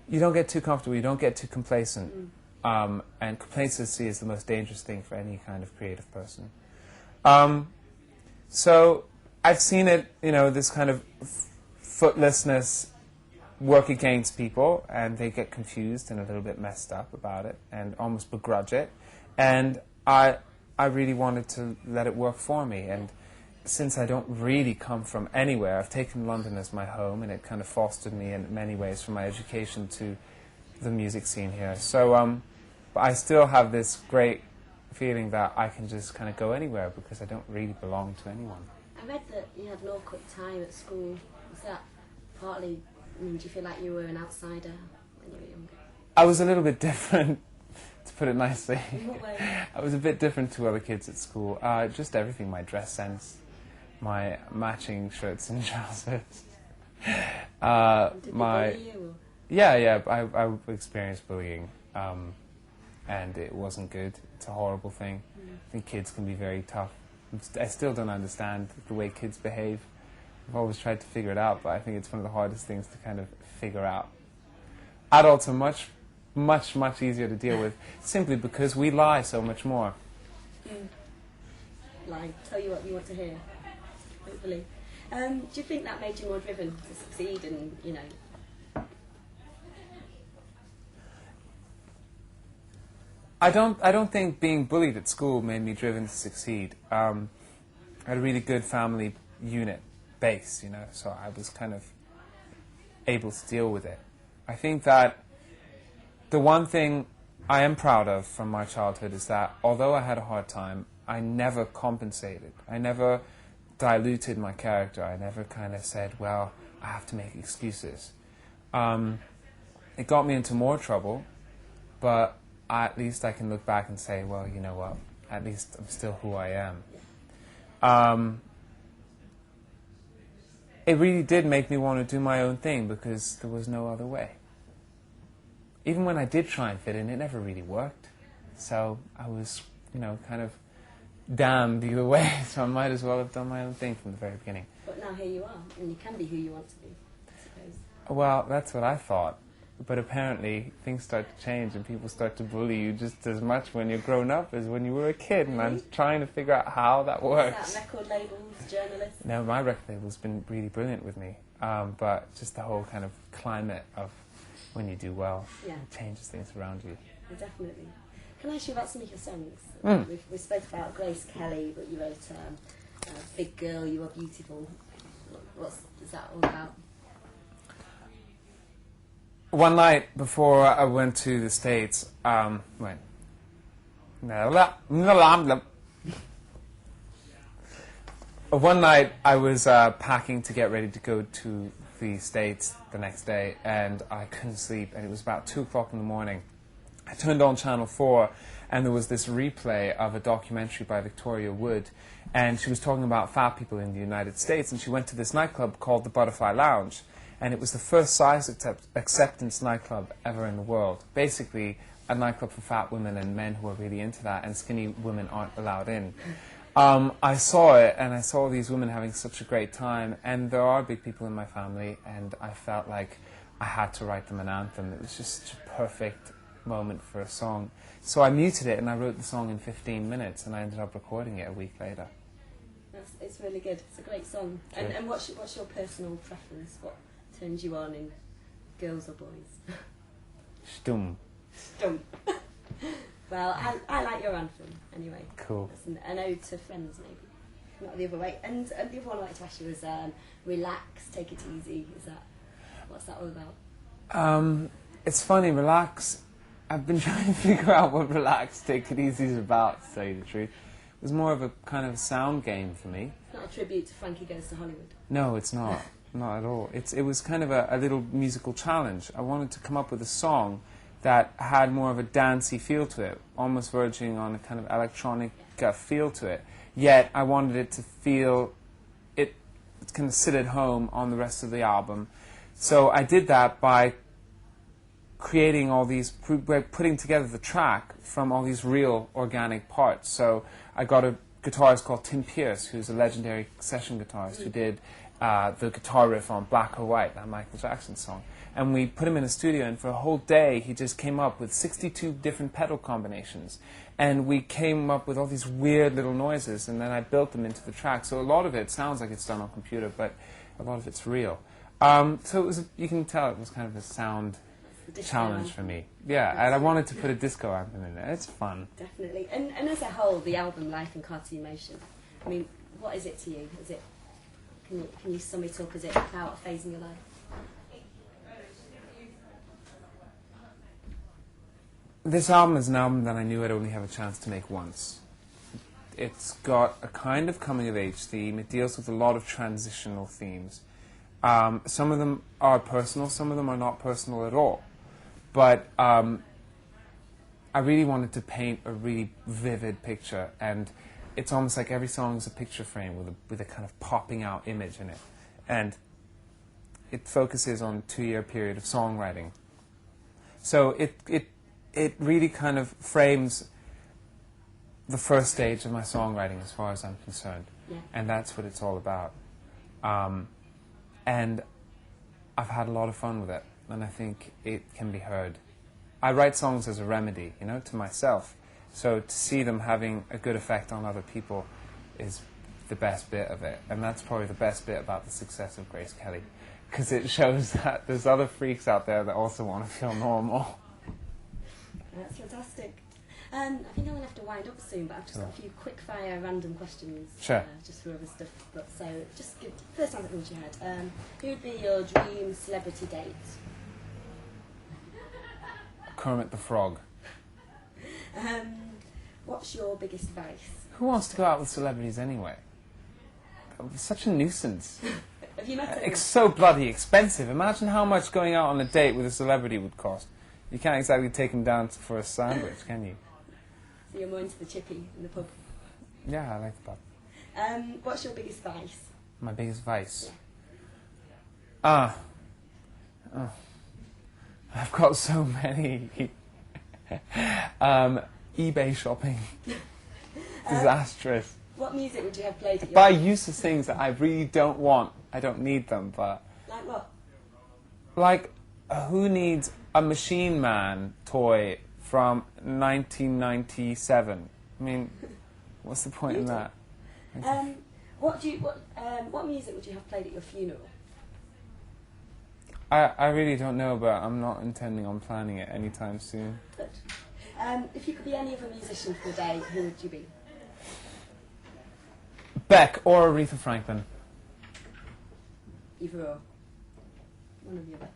You don't get too comfortable, you don't get too complacent. And complacency is the most dangerous thing for any kind of creative person. So I've seen it, you know, this kind of footlessness work against people, and they get confused and a little bit messed up about it and almost begrudge it. And I really wanted to let it work for me. And since I don't really come from anywhere, I've taken London as my home, and it kind of fostered me in many ways from my education to the music scene here. So but I still have this great feeling that I can just kind of go anywhere because I don't really belong to anyone. I read that you had an awkward time at school. Was that partly, I mean, do you feel like you were an outsider when you were younger? I was a little bit different, to put it nicely. In what way? I was a bit different to other kids at school. Just everything, my dress sense, my matching shirts and trousers. Did they bully you? Or? Yeah, I experienced bullying, and it wasn't good. It's a horrible thing. I think kids can be very tough. I still don't understand the way kids behave. I've always tried to figure it out, but I think it's one of the hardest things to kind of figure out. Adults are much, much easier to deal with, simply because we lie so much more. Lie. Tell you what you want to hear, hopefully. Do you think that made you more driven to succeed and, you know? I don't think being bullied at school made me driven to succeed. I had a really good family unit base, you know, so I was kind of able to deal with it. I think that the one thing I am proud of from my childhood is that although I had a hard time, I never compensated. I never diluted my character. I never kind of said, well, I have to make excuses. It got me into more trouble, but at least I can look back and say, well, you know what, at least I'm still who I am. It really did make me want to do my own thing because there was no other way. Even when I did try and fit in, it never really worked. So I was, you know, kind of damned either way, so I might as well have done my own thing from the very beginning. But now here you are, and you can be who you want to be, I suppose. Well, that's what I thought. But apparently things start to change and people start to bully you just as much when you're grown up as when you were a kid. And I'm trying to figure out how that works. Is that record labels, journalists? No, my record label's been really brilliant with me. But just the whole kind of climate of when you do well, it changes things around you. Yeah, definitely. Can I ask you about some of your songs? We spoke about Grace Kelly, but you wrote Big Girl, You Are Beautiful. What's that all about? One night before I went to the States, one night I was packing to get ready to go to the States the next day, and I couldn't sleep, and it was about 2 o'clock in the morning. I turned on Channel 4, and there was this replay of a documentary by Victoria Wood, and she was talking about fat people in the United States, and she went to this nightclub called the Butterfly Lounge. And it was the first size acceptance nightclub ever in the world. Basically, a nightclub for fat women and men who are really into that, and skinny women aren't allowed in. I saw it, and I saw these women having such a great time, and there are big people in my family, and I felt like I had to write them an anthem. It was just such a perfect moment for a song. So I muted it, and I wrote the song in 15 minutes, and I ended up recording it a week later. It's really good. It's a great song. And what's your personal preference? What turns you on in girls or boys? Stum. Stum. Well, I like your anthem anyway. Cool. That's an ode to friends, maybe. Not the other way. And the other one I wanted to ask you was relax, take it easy. What's that all about? It's funny, relax. I've been trying to figure out what relax, take it easy is about, to tell you the truth. It was more of a kind of sound game for me. It's not a tribute to Frankie Goes to Hollywood. No, it's not. Not at all. It was kind of a little musical challenge. I wanted to come up with a song that had more of a dancey feel to it, almost verging on a kind of electronic feel to it. Yet I wanted it to feel, it kind of sit at home on the rest of the album. So I did that by creating all these, putting together the track from all these real organic parts. So I got a guitarist called Tim Pierce, who's a legendary session guitarist, who did the guitar riff on Black or White, that Michael Jackson song. And we put him in a studio, and for a whole day he just came up with 62 different pedal combinations. And we came up with all these weird little noises, and then I built them into the track. So a lot of it sounds like it's done on computer, but a lot of it's real. So it was, you can tell it was kind of a sound challenge for me. Yeah, and I wanted to put a disco anthem in there. It's fun. Definitely. And as a whole, the album Life in Cartoon Motion, I mean, what is it to you? Is it, can you sum it up? Is it about a phase in your life? This album is an album that I knew I'd only have a chance to make once. It's got a kind of coming-of-age theme. It deals with a lot of transitional themes. Some of them are personal, some of them are not personal at all. But I really wanted to paint a really vivid picture, and it's almost like every song is a picture frame with a kind of popping out image in it. And it focuses on a 2-year period of songwriting. So it really kind of frames the first stage of my songwriting as far as I'm concerned. Yeah. And that's what it's all about. And I've had a lot of fun with it, and I think it can be heard. I write songs as a remedy, you know, to myself. So to see them having a good effect on other people is the best bit of it. And that's probably the best bit about the success of Grace Kelly, because it shows that there's other freaks out there that also want to feel normal. That's fantastic. I think I'm going to have to wind up soon, but I've just got a few quick-fire random questions. Sure. Just for other stuff. But so, just give first time that comes to your head. Who would be your dream celebrity date? Kermit the Frog. What's your biggest vice? Who wants to go out with celebrities anyway? That would be such a nuisance. Have you met anyone? It's so bloody expensive. Imagine how much going out on a date with a celebrity would cost. You can't exactly take them down for a sandwich, can you? So you're more into the chippy in the pub? Yeah, I like the pub. What's your biggest vice? My biggest vice? Yeah. I've got so many. eBay shopping. Disastrous. What music would you have played at your... Buy useless things that I really don't want. I don't need them, but... Like what? Like, who needs a Machine Man toy from 1997? I mean, what's the point in that? What music would you have played at your funeral? I really don't know, but I'm not intending on planning it anytime soon. Good. If you could be any other musician for the day, who would you be? Beck or Aretha Franklin. Either or. One or the other.